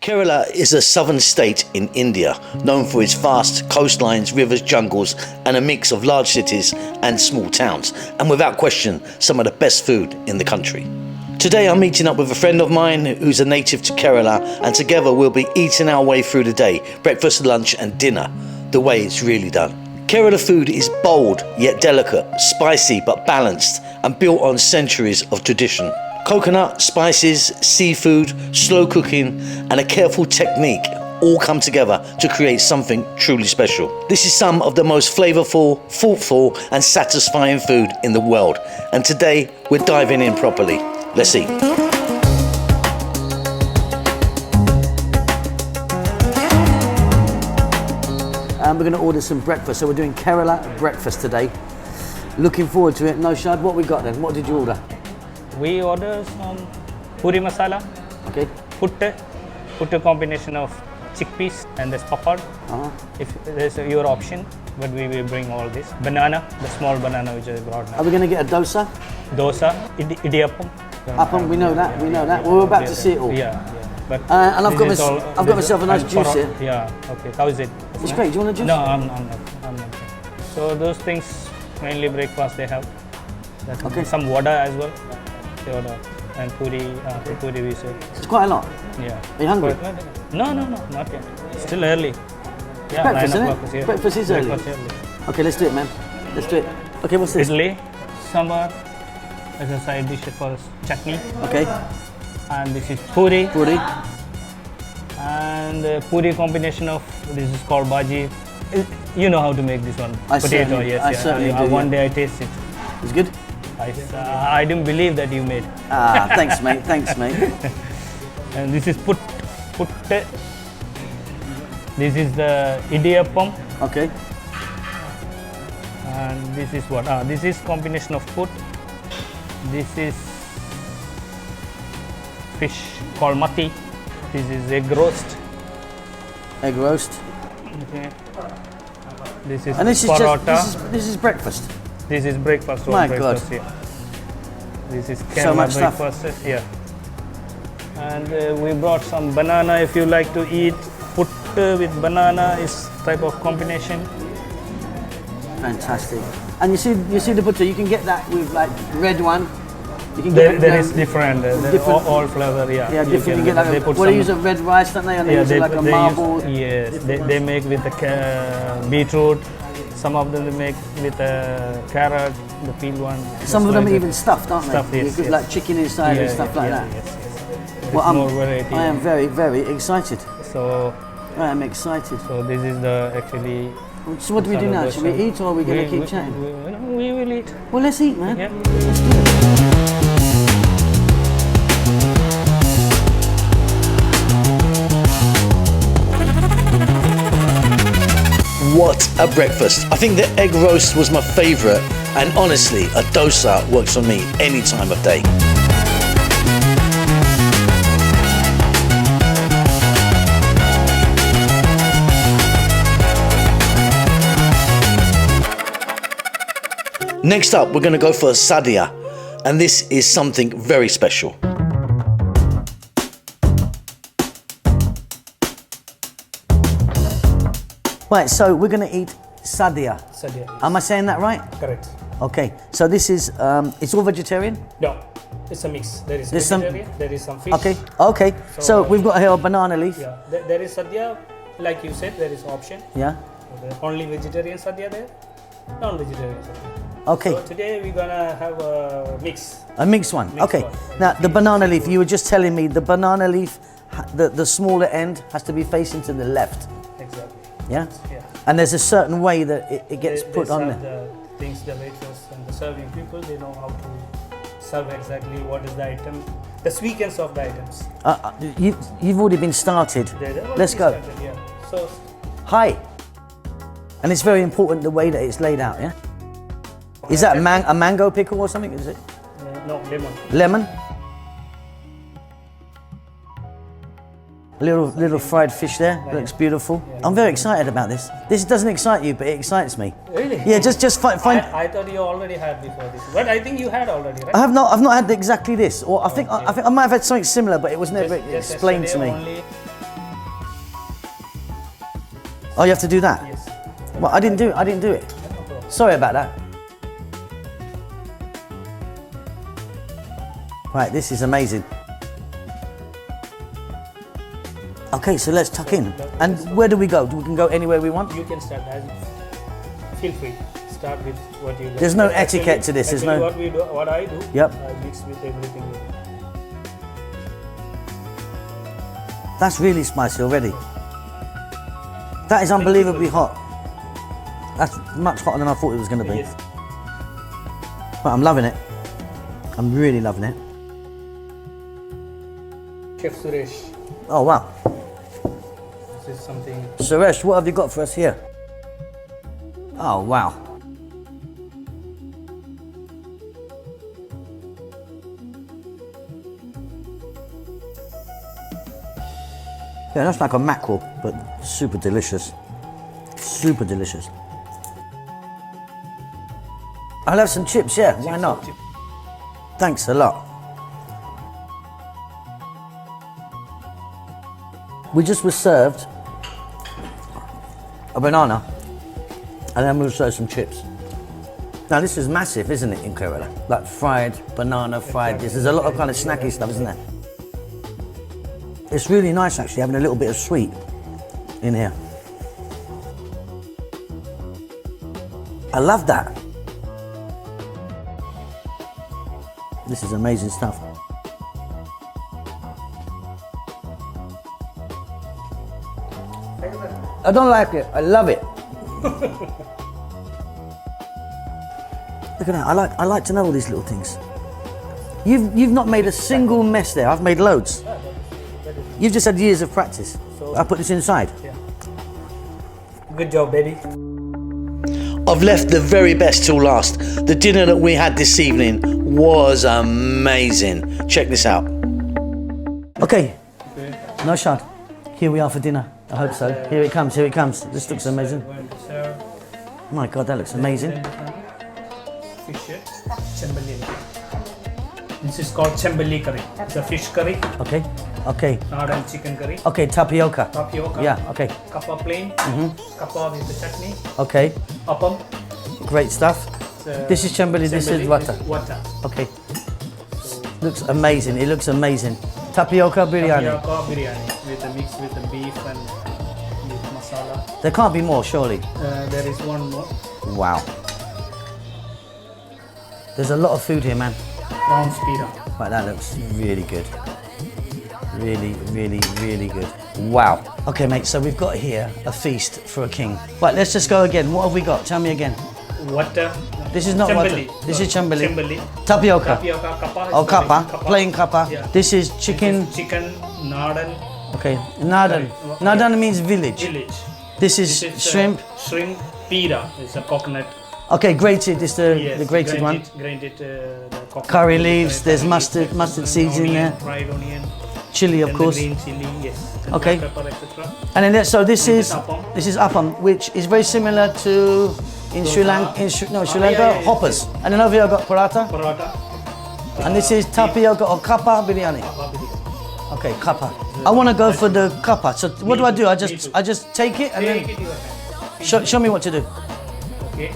Kerala is a southern state in India, known for its vast coastlines, rivers, jungles, and a mix of large cities and small towns, and without question, some of the best food in the country. Today I'm meeting up with a friend of mine who's a native to Kerala, and together we'll be eating our way through the day, breakfast, lunch and dinner, the way it's really done. Kerala food is bold yet delicate, spicy but balanced, and built on centuries of tradition. Coconut, spices, seafood, slow cooking and a careful technique all come together to create something truly special. This is some of the most flavourful, thoughtful and satisfying food in the world, and today we're diving in properly. Let's eat. We're going to order some breakfast, so we're doing Kerala breakfast today. Looking forward to it. Noshad, what we got then? What did you order? We order some puri masala, Okay. putta combination of chickpeas and this papad. If there's your option, but we will bring all this. Banana, the small banana which I brought now. Are we going to get a dosa? Dosa, idiyappam. Appam, we know that, we know that. Well, we're about to see it all. Yeah. But And I've got myself a nice juice here. Yeah, okay. How is it? It's great. Do you want a juice? No, I'm not. So those things, mainly breakfast they have. Okay. Some vada as well. They order. And puri we say. It's quite a lot. Yeah. Are you hungry? No, not yet. Still early. Yeah, Breakfast, 9 isn't o'clock it? is Breakfast is early. Okay, let's do it, man. Let's do it. Okay, what's this? Idli, sambar, as a side dish for chutney. Okay. And this is puri. Puri. And puri combination of, this is called bhaji. You know how to make this one. I Potato, certainly- yes. I certainly do, One yeah. day I taste it. It's good? I didn't believe that you made. Thanks, mate. Thanks, mate. And this is putte. This is the idiyappam. Okay. And this is what? This is combination of put. This is fish called mati. This is egg roast. Egg roast. Okay. This is And this is paratha. this is breakfast. This is breakfast. My breakfast, God. yeah. This is So Kerala much stuff. breakfast. Yeah. And we brought some banana. If you like to eat put with banana, is type of combination. Fantastic. And you see the butter. You can get that with like red one. You can get There is different. different- All flavor. Yeah. Yeah, different. You get like they a, put what do you some- use a red rice, don't they? And they use like a marble. Yes, they make with the beetroot. Some of them they make with carrot, the peeled one. Some of Just them like are even stuffed, aren't they? Stuffed, yes, You put yes. like chicken inside and stuff like that. Yes. Well, More variety. I am very, very excited. So I am excited. this is the actually. So what do we do now? Should we eat or are we going to keep chatting? We will eat. Well, let's eat, man. Yeah. Let's do it. What a breakfast. I think the egg roast was my favourite, and honestly, a dosa works for me any time of day. Next up, we're going to go for a sadhya, and this is something very special. Right, so we're going to eat sadhya. Sadhya. Am I saying that right? Correct. Okay, so this is, it's all vegetarian? No, it's a mix. There is There's some- vegetarian, there is some fish. Okay. So we've got here a banana leaf. Yeah, there is sadhya, like you said, there is option. Yeah. Only vegetarian sadhya there, non-vegetarian sadhya. Okay, So today we're gonna have a mix. a mixed one. Mixed Okay. one. Now, the banana leaf, you were just telling me the banana leaf, the smaller end has to be facing to the left. Exactly. Yeah? Yeah. And there's a certain way that it gets put on serve there. the things, the waiters and the serving people, they know how to serve exactly what is the item, the sequence of the items. You've already been started. They're already Let's go. started, yeah. So Hi. And it's very important the way that it's laid out, yeah? Is that a mango pickle or something? Is it no, lemon. lemon? Little fried fish there. Looks beautiful. I'm very excited about this. This doesn't excite you, but it excites me. Really? Yeah, just find. I thought you already had before this, but I think you had already, right? I've not had exactly this, or I think I might have had something similar, but it was never Just explained to me. yesterday only Oh, you have to do that? Yes. Well, I didn't do it. Sorry about that. Right, this is amazing. Okay, so let's tuck in. And where do we go? We can go anywhere we want? You can start as feel free. Start with what you like. There's no etiquette to this. There's no. What we do, what I do. Yep. I mix with everything. That's really spicy already. That is unbelievably hot. That's much hotter than I thought it was going to be. Yes. But I'm loving it. I'm really loving it. Chef Suresh. Oh wow. This is something. Suresh, what have you got for us here? Oh wow. Yeah, that's like a mackerel, but super delicious. Super delicious. I'll have some chips, yeah, why not? Thanks a lot. We just were served a banana, and then we were served some chips. Now this is massive, isn't it, in Kerala? Like fried banana, fried this. There's a lot of kind of snacky stuff, isn't there? It's really nice actually having a little bit of sweet in here. I love that. This is amazing stuff. I don't like it, I love it. Look at that, I like to know all these little things. You've not made a single mess there. I've made loads. You've just had years of practice. So, I put this inside. Yeah. Good job, baby. I've left the very best till last. The dinner that we had this evening was amazing. Check this out. Okay, no shot. Here we are for dinner. I hope so. Here it comes, here it comes. This looks amazing. Going to serve My God, that looks amazing. fish chambali. This is called chambali curry. It's a fish curry. Okay, okay. Nardan chicken curry. Okay, tapioca. Tapioca. Yeah, okay. Kappa plain. Kappa with the chutney. Okay, Appam. great stuff. This is chambali, this is vata. Vata. Okay. Looks amazing, it looks amazing. Tapioca biryani. Tapioca biryani with a mix with the beef and beef masala. There can't be more, surely. There is one more. Wow. There's a lot of food here, man. Prawn spira. Right, that looks really good. Really, really, really good. Wow. Okay, mate, so we've got here a feast for a king. Right, let's just go again. What have we got? Tell me again. Vata. This is not chambali. water. This is chambali. Chambali. Tapioca. Tapioca. Kappa. Oh, kappa. Plain kappa. Yeah. This is chicken. This is chicken nardan. Okay, Nadan. Nadan means village. Village. This is shrimp. Shrimp pira. It's a coconut. Okay, grated. This is Yes, the grated one. Grated the coconut. Curry leaves. Curry There's leaves, mustard seeds in there. Fried onion. Chili, of and course. The green chili. Yes. And Okay. black pepper, etc. And then so this And is this appam. appam, which is very similar to in Sri Lanka. Sri Lanka, yeah, hoppers. And then over here I've got paratha. Paratha. And this is tapioca or kappa biryani. Kappa biryani. Okay, kappa. I want to go for the kappa. So what do I do? I just take it and Take then it your hand. show me what to do. Okay.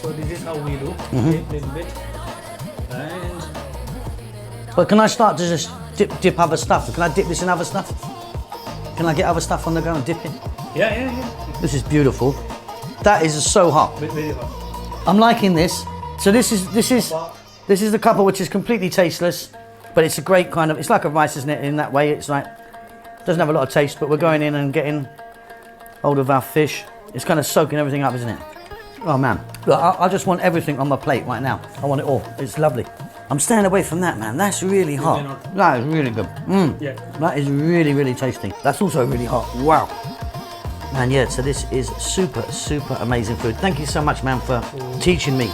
So this is how we do. Mm-hmm. Take little bit. And But can I start to just dip other stuff? Can I dip this in other stuff? Can I get other stuff on the go and dip it? yeah. This is beautiful. That is so hot. Very hot. I'm liking this. So this is the kappa, which is completely tasteless, but it's a great kind of. It's like a rice, isn't it? In that way, it's like doesn't have a lot of taste, but we're going in and getting hold of our fish. It's kind of soaking everything up, isn't it? Oh man, look, I just want everything on my plate right now. I want it all. It's lovely. I'm staying away from that, man. That's really hot. That is really good. Yeah. That is really, really tasty. That's also really hot. Wow. Man, yeah, so this is super, super amazing food. Thank you so much, man, for teaching me.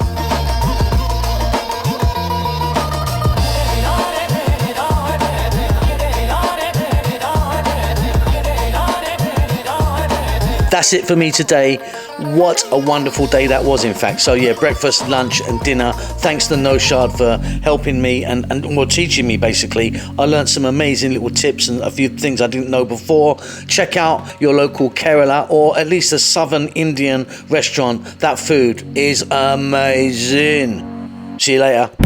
That's it for me today. What a wonderful day that was, in fact. So yeah, breakfast, lunch and dinner. Thanks to Noshad for helping me and well, teaching me basically. I learned some amazing little tips and a few things I didn't know before. Check out your local Kerala or at least a southern Indian restaurant. That food is amazing. See you later.